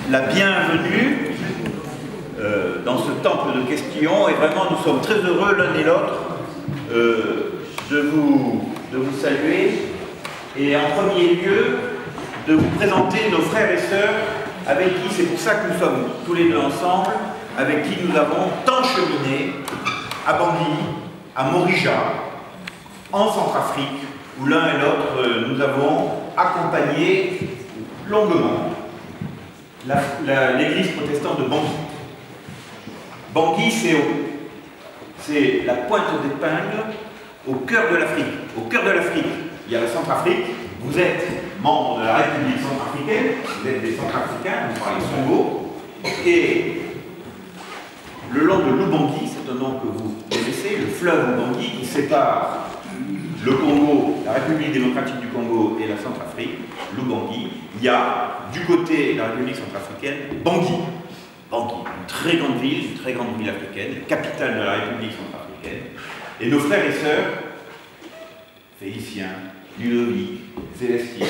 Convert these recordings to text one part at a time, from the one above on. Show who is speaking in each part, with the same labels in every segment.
Speaker 1: la bienvenue dans ce temple de Castillon, et vraiment nous sommes très heureux l'un et l'autre de vous saluer et en premier lieu de vous présenter nos frères et sœurs avec qui, c'est pour ça que nous sommes tous les deux ensemble, avec qui nous avons tant cheminé à Bangui, à Morija, en Centrafrique, où l'un et l'autre nous avons accompagné longuement l'église protestante de Bangui. Bangui, c'est la pointe d'épingle au cœur de l'Afrique. Au cœur de l'Afrique, il y a la Centrafrique. Vous êtes membre de la République centrafricaine, vous êtes des Centrafricains, vous parlez Songo, et le long de l'Ubangui, c'est un nom que vous connaissez, le fleuve Ubangui qui sépare le Congo, la République démocratique du Congo et la Centrafrique, l'Ubangui, il y a du côté de la République centrafricaine, Bangui. Bangui, une très grande ville africaine, capitale de la République centrafricaine. Et nos frères et sœurs, Félicien, Ludovic, Célestine,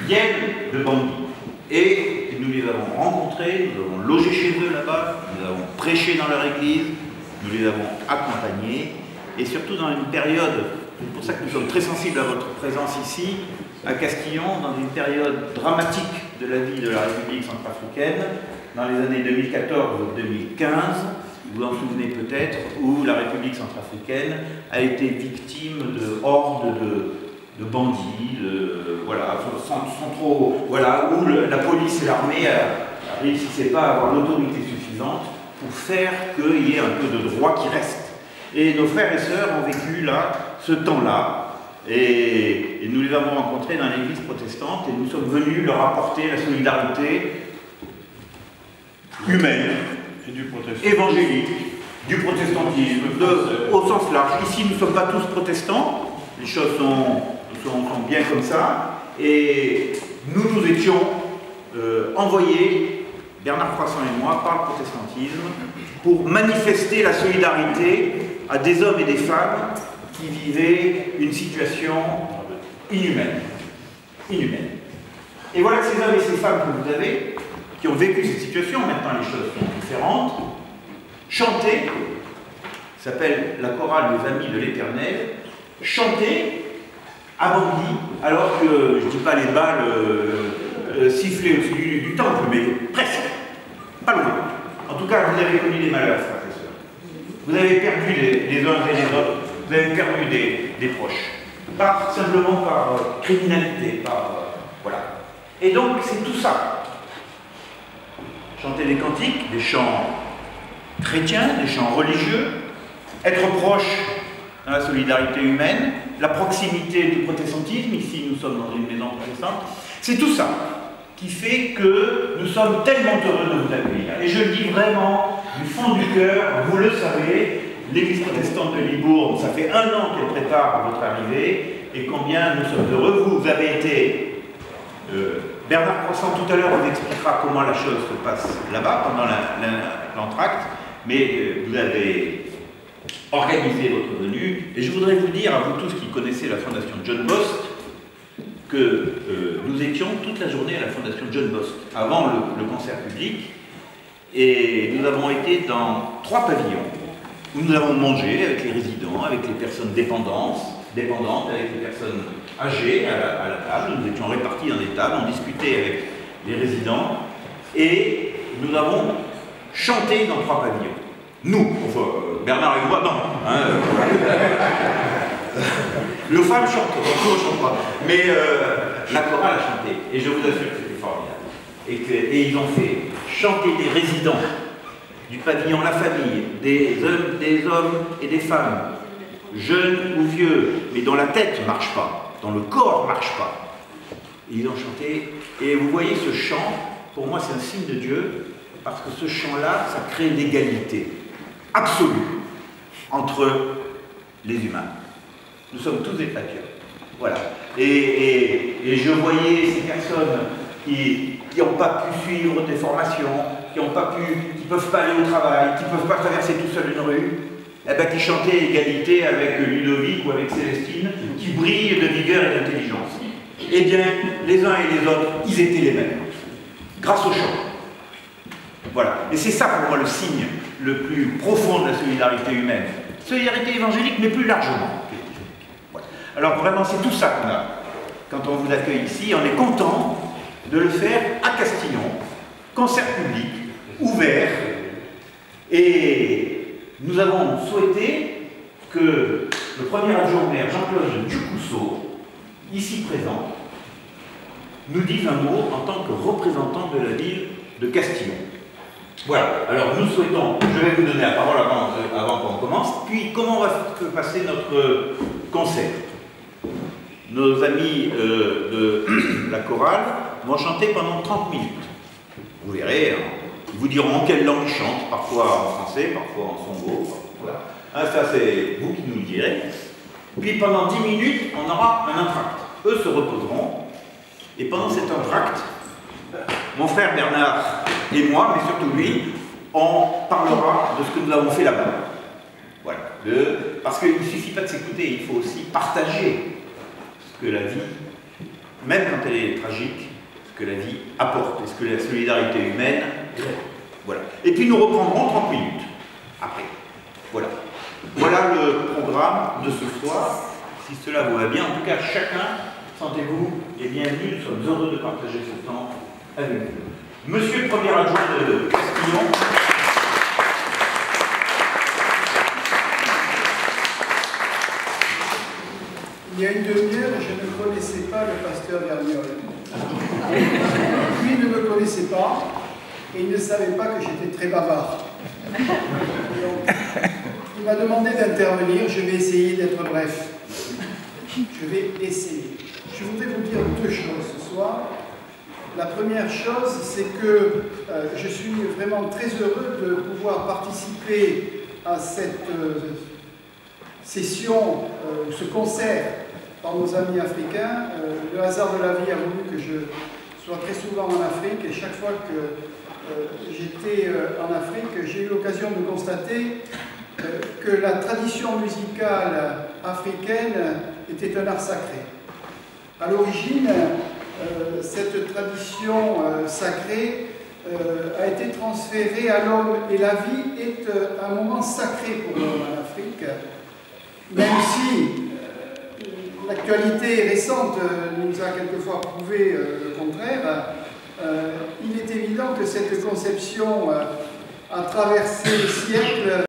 Speaker 1: viennent de Bangui. Et nous les avons rencontrés, nous avons logé chez eux là-bas, nous avons prêché dans leur église, nous les avons accompagnés, et surtout dans une période, c'est pour ça que nous sommes très sensibles à votre présence ici, à Castillon, dans une période dramatique de la vie de la République centrafricaine, dans les années 2014-2015, vous vous en souvenez peut-être, où la République centrafricaine a été victime de hordes de bandits, voilà, où la police et l'armée ne réussissaient pas à avoir l'autorité suffisante pour faire qu'il y ait un peu de droit qui reste. Et nos frères et sœurs ont vécu là, ce temps-là, et nous les avons rencontrés dans l'église protestante, et nous sommes venus leur apporter la solidarité humaine, évangélique, du protestantisme, au sens large. Ici, nous ne sommes pas tous protestants, les choses sont bien comme ça, et nous étions envoyés, Bernard Froissart et moi, par le protestantisme, pour manifester la solidarité à des hommes et des femmes qui vivaient une situation inhumaine. Et voilà que ces hommes et ces femmes que vous avez, qui ont vécu cette situation, maintenant les choses sont différentes, chantaient, s'appelle la chorale des Amis de l'Éternel, chantaient à Bangui, alors que, je ne dis pas les balles sifflaient au-dessus du temple, mais presque, pas loin. En tout cas, vous avez connu des malheurs, frères et sœurs. Vous avez perdu les uns et les autres, vous avez perdu des proches, simplement par criminalité, voilà. Et donc, c'est tout ça. Chanter des cantiques, des chants chrétiens, des chants religieux, être proche dans la solidarité humaine, la proximité du protestantisme, ici nous sommes dans une maison protestante, c'est tout ça qui fait que nous sommes tellement heureux de vous accueillir. Et je le dis vraiment du fond du cœur, vous le savez, l'église protestante de Libourne, ça fait 1 an qu'elle prépare votre arrivée, et combien nous sommes heureux. Vous avez été... Bernard Croissant tout à l'heure vous expliquera comment la chose se passe là-bas, pendant l'entracte, mais vous avez organisé votre venue, et je voudrais vous dire, à vous tous qui connaissez la fondation John Bost, que nous étions toute la journée à la fondation John Bost, avant le concert public, et nous avons été dans 3 pavillons, où nous avons mangé avec les résidents, avec les personnes dépendantes, avec les personnes âgées à la table. Nous étions répartis dans des tables, on discutait avec les résidents, et nous avons chanté dans 3 pavillons. Nous, enfin, Bernard et moi, non. Hein, nos femmes chantent, nous ne chantons pas. Mais la chorale a chanté, et je vous assure que c'était formidable. Et ils ont fait chanter des résidents du pavillon La Famille, des hommes et des femmes, jeunes ou vieux, mais dont la tête ne marche pas, dont le corps ne marche pas. Et ils ont chanté, et vous voyez ce chant, pour moi c'est un signe de Dieu, parce que ce chant-là, ça crée l'égalité absolue entre les humains. Nous sommes tous des créatures. Voilà. Et je voyais ces personnes qui n'ont pas pu suivre des formations, qui ne peuvent pas aller au travail, qui ne peuvent pas traverser tout seul une rue, eh ben, qui chantaient l'égalité avec Ludovic ou avec Célestine, qui brillent de vigueur et d'intelligence. Eh bien, les uns et les autres, ils étaient les mêmes, grâce au chant. Voilà. Et c'est ça pour moi le signe le plus profond de la solidarité humaine. Solidarité évangélique, mais plus largement. Voilà. Alors vraiment, c'est tout ça qu'on a. Quand on vous accueille ici, on est content de le faire à Castillon, concert public, ouvert. Et nous avons souhaité que le premier adjoint au maire, Jean-Claude Ducousseau, ici présent, nous dise un mot en tant que représentant de la ville de Castillon. Voilà, alors nous souhaitons, je vais vous donner la parole avant qu'on commence, puis comment on va passer notre concert. Nos amis de la chorale vont chanter pendant 30 minutes. Vous verrez, hein, ils vous diront en quelle langue ils chantent, parfois en français, parfois en songo. Voilà. Hein, ça c'est vous qui nous le direz. Puis pendant 10 minutes, on aura un entracte. Eux se reposeront, et pendant cet entracte, mon frère Bernard et moi, mais surtout lui, on parlera de ce que nous avons fait là-bas. Voilà. Parce qu'il ne suffit pas de s'écouter, il faut aussi partager ce que la vie, même quand elle est tragique, ce que la vie apporte, et ce que la solidarité humaine crée. Voilà. Et puis nous reprendrons 30 minutes après. Voilà. Voilà le programme de ce soir. Si cela vous va bien, en tout cas, chacun, sentez-vous les bienvenus. Nous sommes heureux de partager ce temps avec vous. Monsieur le premier adjoint de Castillon.
Speaker 2: Il y a une demi-heure, je ne connaissais pas le pasteur Verniol. Lui ne me connaissait pas et il ne savait pas que j'étais très bavard. Donc, il m'a demandé d'intervenir, je vais essayer d'être bref. Je vais essayer. Je voudrais vous dire deux choses ce soir. La première chose, c'est que je suis vraiment très heureux de pouvoir participer à cette session, ce concert par nos amis africains. Le hasard de la vie a voulu que je sois très souvent en Afrique et chaque fois que j'étais en Afrique, j'ai eu l'occasion de constater que la tradition musicale africaine était un art sacré. À l'origine, cette tradition sacrée a été transférée à l'homme et la vie est un moment sacré pour l'homme en Afrique, même si l'actualité récente nous a quelquefois prouvé le contraire. Il est évident que cette conception a traversé les siècles